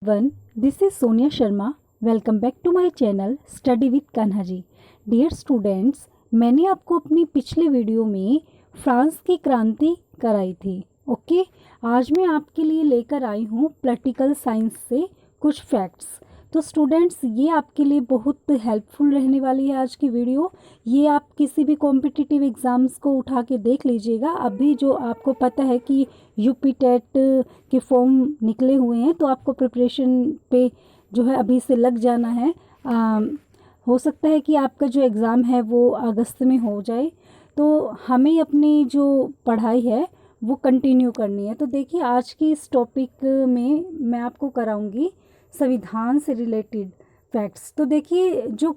One, this is Sonia Sharma. Welcome back to my channel Study with Kanha ji. Dear students, मैंने आपको अपनी पिछले video में फ्रांस की क्रांति कराई थी। ओके, आज मैं आपके लिए लेकर आई हूँ पॉलिटिकल साइंस से कुछ फैक्ट्स। तो स्टूडेंट्स, ये आपके लिए बहुत हेल्पफुल रहने वाली है आज की वीडियो। ये आप किसी भी कॉम्पिटिटिव एग्ज़ाम्स को उठा के देख लीजिएगा। अभी जो आपको पता है कि यूपी टेट के फॉर्म निकले हुए हैं, तो आपको प्रिपरेशन पे जो है अभी से लग जाना है। हो सकता है कि आपका जो एग्ज़ाम है वो अगस्त में हो जाए, तो हमें अपनी जो पढ़ाई है वो कंटिन्यू करनी है। तो देखिए, आज की इस टॉपिक में मैं आपको कराऊंगी संविधान से रिलेटेड फैक्ट्स। तो देखिए, जो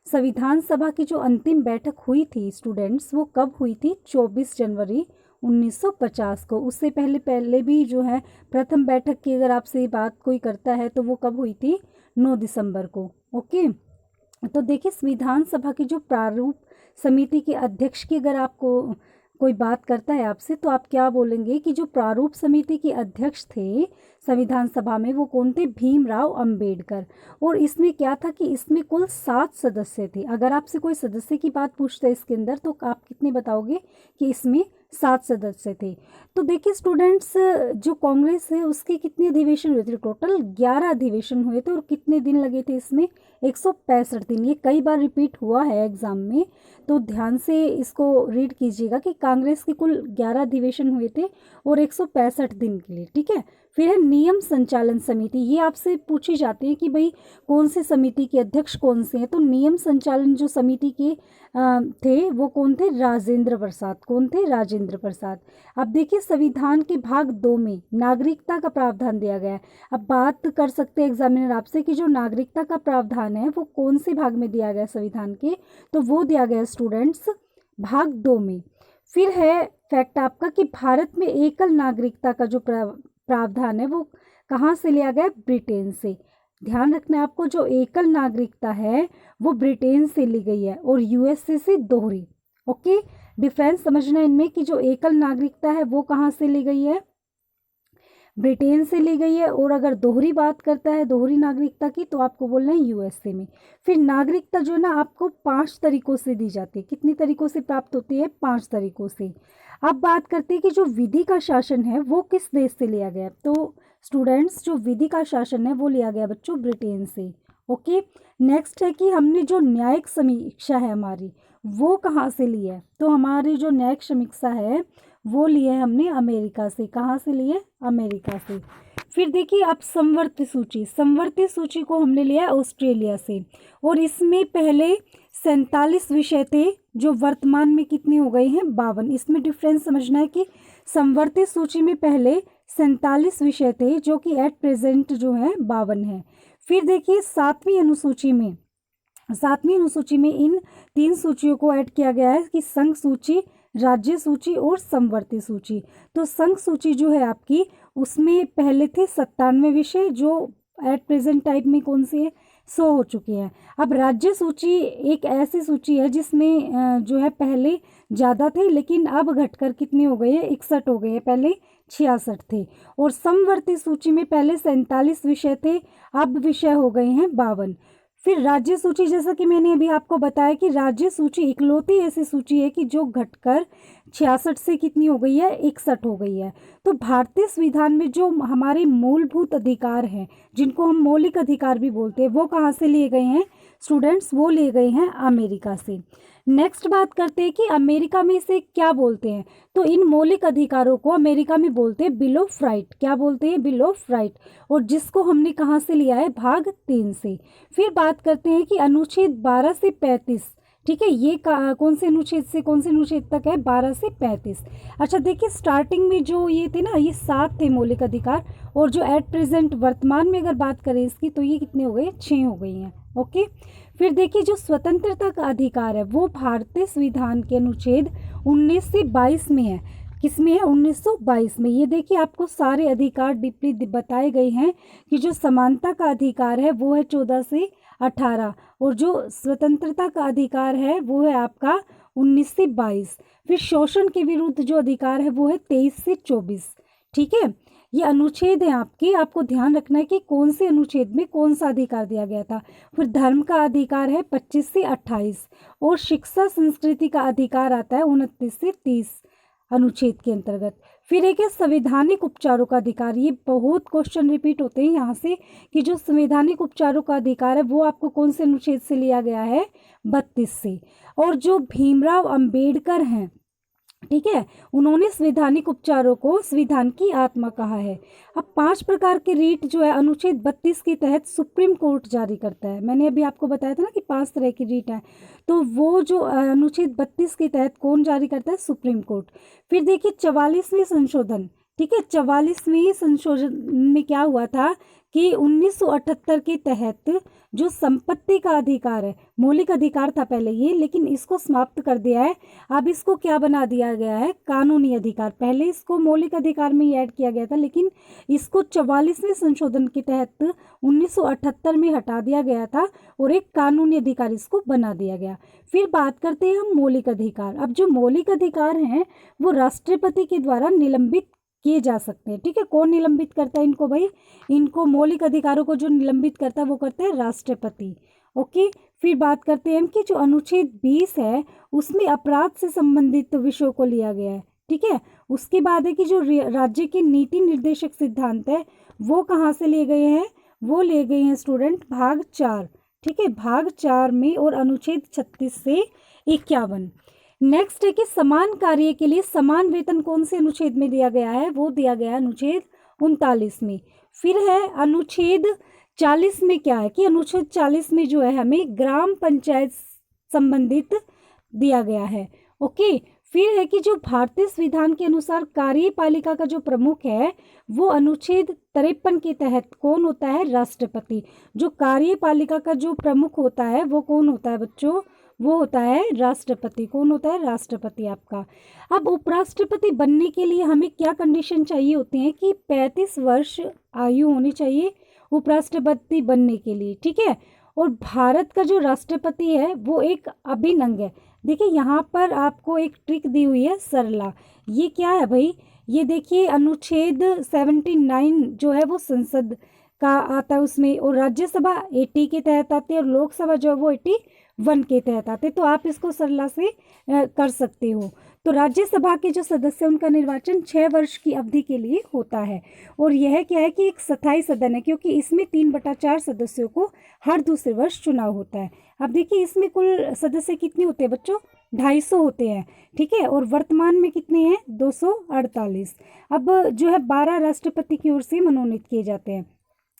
संविधान सभा की जो अंतिम बैठक हुई थी स्टूडेंट्स, वो कब हुई थी? 24 जनवरी 1950 को। उससे पहले भी जो है प्रथम बैठक की अगर आपसे बात कोई करता है तो वो कब हुई थी? 9 दिसंबर को। ओके, तो देखिए, संविधान सभा की जो प्रारूप समिति के अध्यक्ष की अगर आपको कोई बात करता है आपसे, तो आप क्या बोलेंगे कि जो प्रारूप समिति के अध्यक्ष थे संविधान सभा में, वो कौन थे? भीमराव अंबेडकर। और इसमें क्या था कि इसमें कुल 7 सदस्य थे। अगर आपसे कोई सदस्य की बात पूछता है इसके अंदर, तो आप कितने बताओगे कि इसमें 7 सदस्य थे। तो देखिए स्टूडेंट्स, जो कांग्रेस है उसके कितने अधिवेशन हुए थे? टोटल 11 अधिवेशन हुए थे। और कितने दिन लगे थे इसमें? 165 दिन। ये कई बार रिपीट हुआ है एग्जाम में, तो ध्यान से इसको रीड कीजिएगा कि कांग्रेस के कुल 11 अधिवेशन हुए थे और 165 दिन के लिए। ठीक है। फिर है नियम संचालन समिति। ये आपसे पूछी जाती है कि भाई कौन से समिति के अध्यक्ष कौन से हैं। तो नियम संचालन जो समिति के थे वो कौन थे? राजेंद्र प्रसाद। कौन थे? राजेंद्र प्रसाद। अब देखिए, संविधान के भाग 2 में नागरिकता का प्रावधान दिया गया है। अब बात कर सकते हैं एग्जामिनर आपसे कि जो नागरिकता का प्रावधान है वो कौन से भाग में दिया गया संविधान के? तो वो दिया गया स्टूडेंट्स भाग 2 में। फिर है फैक्ट आपका कि भारत में एकल नागरिकता का जो प्रावधान है वो कहाँ से लिया गया? ब्रिटेन से। ध्यान रखना है आपको, जो एकल नागरिकता है वो ब्रिटेन से ली गई है और यूएसए से दोहरी। ओके, डिफरेंस समझना इनमें कि जो एकल नागरिकता है वो कहाँ से ली गई है? ब्रिटेन से ली गई है। और अगर दोहरी बात करता है, दोहरी नागरिकता की, तो आपको बोलना है यूएसए में। फिर नागरिकता जो है ना आपको 5 तरीकों से दी जाती है। कितनी तरीकों से प्राप्त होती है? 5 तरीकों से। अब बात करते हैं कि जो विधि का शासन है वो किस देश से लिया गया? तो स्टूडेंट्स, जो विधि का शासन है वो लिया गया बच्चों ब्रिटेन से। ओके, नेक्स्ट है कि हमने जो न्यायिक समीक्षा है हमारी, वो कहाँ से ली है? तो हमारी जो न्यायिक समीक्षा है वो लिए हमने अमेरिका से। कहाँ से लिए? अमेरिका से। फिर देखिए, अब संवर्ती सूची। संवर्ती सूची को हमने लिया है ऑस्ट्रेलिया से। और इसमें पहले 47 विषय थे, जो वर्तमान में कितने हो गए हैं? 52। इसमें डिफरेंस समझना है कि संवर्ती सूची में पहले 47 विषय थे, जो कि एट प्रेजेंट जो है 52 है। फिर देखिए, 7वीं अनुसूची में इन 3 सूचियों को ऐड किया गया है कि संघ सूची, राज्य सूची और समवर्ती सूची। तो संघ सूची जो है आपकी, उसमें पहले थे 97 विषय, जो एट प्रेजेंट टाइप में कौन से है? 100 हो चुके हैं। अब राज्य सूची एक ऐसी सूची है जिसमें जो है पहले ज़्यादा थे, लेकिन अब घटकर कितने हो गए हैं? 61 हो गए हैं। पहले 66 थे। और समवर्ती सूची में पहले 47 विषय थे, अब विषय हो गए हैं 52। फिर राज्य सूची, जैसा कि मैंने अभी आपको बताया कि राज्य सूची इकलौती ऐसी सूची है कि जो घटकर 66 से कितनी हो गई है? 61 हो गई है। तो भारतीय संविधान में जो हमारे मूलभूत अधिकार हैं, जिनको हम मौलिक अधिकार भी बोलते हैं, वो कहाँ से लिए गए हैं स्टूडेंट्स? वो लिए गए हैं अमेरिका से। नेक्स्ट बात करते हैं कि अमेरिका में इसे क्या बोलते हैं? तो इन मौलिक अधिकारों को अमेरिका में बोलते हैं बिल ऑफ राइट। क्या बोलते हैं? Bill of right. और जिसको हमने कहाँ से लिया है? भाग 3 से। फिर बात करते हैं कि अनुच्छेद 12 से 35, ठीक है, ये कौन से अनुच्छेद से कौन से अनुच्छेद तक है? 12 से 35। अच्छा देखिए, स्टार्टिंग में जो ये थे ना, ये 7 थे मौलिक अधिकार, और जो एट प्रेजेंट वर्तमान में अगर बात करें इसकी, तो ये कितने हो गए? 6 हो गई हैं। ओके, फिर देखिए, जो स्वतंत्रता का अधिकार है वो भारतीय संविधान के अनुच्छेद 19 से 22 में है। किसमें है? 1922 में। ये देखिए, आपको सारे अधिकार डीपली बताए गए हैं कि जो समानता का अधिकार है वो है 14 से 18, और जो स्वतंत्रता का अधिकार है वो है आपका 19 से 22। फिर शोषण के विरुद्ध जो अधिकार है वो है 23 से 24। ठीक है, ये अनुच्छेद है आपके, आपको ध्यान रखना है कि कौन से अनुच्छेद में कौन सा अधिकार दिया गया था। फिर धर्म का अधिकार है 25 से 28 और शिक्षा संस्कृति का अधिकार आता है 29 से 30 अनुच्छेद के अंतर्गत। फिर एक है संवैधानिक उपचारों का अधिकार। ये बहुत क्वेश्चन रिपीट होते हैं यहाँ से कि जो संवैधानिक उपचारों का अधिकार है वो आपको कौन से अनुच्छेद से लिया गया है, 32 से। और जो भीमराव अंबेडकर हैं, ठीक है, उन्होंने संवैधानिक उपचारों को संविधान की आत्मा कहा है। अब 5 प्रकार के रीट जो है अनुच्छेद 32 के तहत सुप्रीम कोर्ट जारी करता है। मैंने अभी आपको बताया था ना कि 5 तरह की रीट है, तो वो जो अनुच्छेद 32 के तहत कौन जारी करता है, सुप्रीम कोर्ट। फिर देखिए 44वें संशोधन, ठीक है, 44वें संशोधन में क्या हुआ था कि 1978 के तहत जो संपत्ति का अधिकार है, मौलिक अधिकार था पहले ये, लेकिन इसको समाप्त कर दिया है। अब इसको क्या बना दिया गया है, कानूनी अधिकार। पहले इसको मौलिक अधिकार में ही ऐड किया गया था, लेकिन इसको 44वें संशोधन के तहत 1978 में हटा दिया गया था और एक कानूनी अधिकार इसको बना दिया गया। फिर बात करते हैं हम मौलिक अधिकार। अब जो मौलिक अधिकार हैं वो राष्ट्रपति के द्वारा निलंबित किए जा सकते हैं, ठीक है। कौन निलंबित करता है इनको भाई, इनको मौलिक अधिकारों को जो निलंबित करता है वो करता है राष्ट्रपति। ओके, फिर बात करते हैं हम कि जो अनुच्छेद 20 है उसमें अपराध से संबंधित विषयों को लिया गया है, ठीक है। उसके बाद है कि जो राज्य के नीति निर्देशक सिद्धांत है वो कहाँ से लिए गए हैं, वो ले गए हैं स्टूडेंट भाग 4, ठीक है, भाग 4 में, और अनुच्छेद 36 से 51। नेक्स्ट है कि समान कार्य के लिए समान वेतन कौन से अनुच्छेद में दिया गया है, वो दिया गया है अनुच्छेद 39 में। फिर है अनुच्छेद 40 में क्या है कि अनुच्छेद 40 में जो है हमें ग्राम पंचायत संबंधित दिया गया है। ओके, फिर है कि जो भारतीय संविधान के अनुसार कार्यपालिका का जो प्रमुख है वो अनुच्छेद 53 के तहत कौन होता है, राष्ट्रपति। जो कार्यपालिका का जो प्रमुख होता है वो कौन होता है बच्चों, वो होता है राष्ट्रपति। कौन होता है, राष्ट्रपति आपका। अब उपराष्ट्रपति बनने के लिए हमें क्या कंडीशन चाहिए होती है कि 35 वर्ष आयु होनी चाहिए उपराष्ट्रपति बनने के लिए, ठीक है। और भारत का जो राष्ट्रपति है वो एक अभिन्न अंग है। देखिए यहाँ पर आपको एक ट्रिक दी हुई है सरला, ये क्या है भाई, ये देखिए अनुच्छेद 79 जो है वो संसद का आता है उसमें, और राज्यसभा 80 के तहत आती है और लोकसभा जो है वो 81 के तहत आते हैं। तो आप इसको सरला से कर सकते हो। तो राज्यसभा के जो सदस्य उनका निर्वाचन 6 वर्ष की अवधि के लिए होता है, और यह क्या है कि एक स्थायी सदन है, क्योंकि इसमें 3/4 सदस्यों को हर दूसरे वर्ष चुनाव होता है। अब देखिए इसमें कुल सदस्य कितने होते हैं बच्चों, 250 होते हैं, ठीक है, और वर्तमान में कितने हैं, 248। अब जो है 12 राष्ट्रपति की ओर से मनोनीत किए जाते हैं।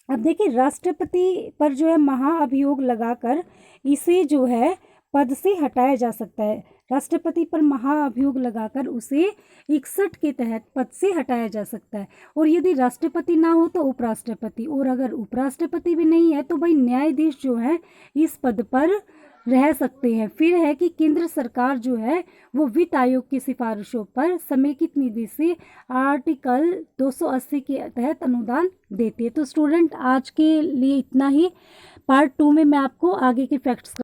अब देखिए राष्ट्रपति पर जो है महाअभियोग लगाकर इसे जो है पद से हटाया जा सकता है। राष्ट्रपति पर महाअभियोग लगाकर उसे 61 के तहत पद से हटाया जा सकता है। और यदि राष्ट्रपति ना हो तो उपराष्ट्रपति, और अगर उपराष्ट्रपति भी नहीं है तो भाई न्यायाधीश जो है इस पद पर रह सकते हैं। फिर है कि केंद्र सरकार जो है वो वित्त आयोग की सिफारिशों पर समेकित निधि से आर्टिकल 280 के तहत अनुदान देती है। तो स्टूडेंट आज के लिए इतना ही। पार्ट 2 में मैं आपको आगे के फैक्ट्स